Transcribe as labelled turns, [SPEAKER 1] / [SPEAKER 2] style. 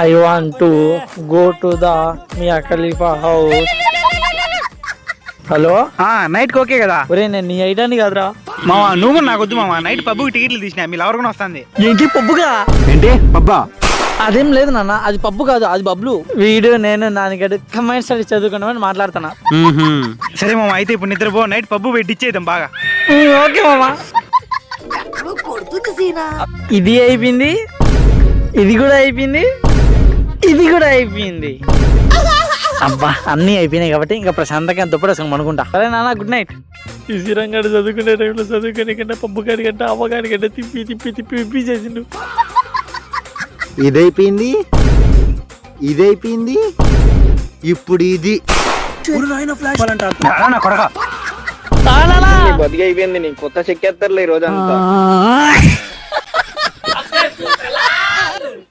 [SPEAKER 1] I want to go to the Mia Khalifa house. Hello,
[SPEAKER 2] night కి okay కదా?
[SPEAKER 1] ఒరే నేను నీ ఐడియాని కాదురా
[SPEAKER 2] మామా, నువ్వు నాకు వద్దు మామా. నైట్ పబ్బుకి టికెట్లు తీసినా, మీ లవర్ కూడా వస్తుంది.
[SPEAKER 1] ఏంటి పబ్బుగా?
[SPEAKER 2] ఏంటి పబ్బా?
[SPEAKER 1] అదేం లేదు నాన్న, అది పబ్బు కాదు, అది బబ్లు. వీడు నేను నాన్నగడు కంబైన్ స్టడీస్ చదువుకున్నామని మాట్లాడుతున్నా.
[SPEAKER 2] సరే మామ, అయితే ఇప్పుడు నిద్రపో. నైట్ పబ్బు పెట్టి ఇచ్చేద్దాం బాగా.
[SPEAKER 1] ఓకే మామా. ఇది అయిపోయింది, ఇది కూడా అయిపోయింది, ఇది కూడా అయిపోయింది. అబ్బా అన్నీ అయిపోయినాయి కాబట్టి ఇంకా ప్రశాంతంగా దుప్పడేసుకుని అనుకుంటా. సరే నాన్న, గుడ్ నైట్. శ్రీరంగాడు చదువుకునే టైంలో చదువుకునే కంటే పబ్బు గారి కంటే అమ్మగారి కంటే తిప్పి తిప్పి తిప్పి తిప్పి చేసిండు.
[SPEAKER 3] ఇదైపోయింది, ఇదైపోయింది, ఇప్పుడు ఇది
[SPEAKER 2] కొడక
[SPEAKER 4] బతికి అయిపోయింది. నీ కొత్త చెక్కేస్తారులే ఈ రోజంతా.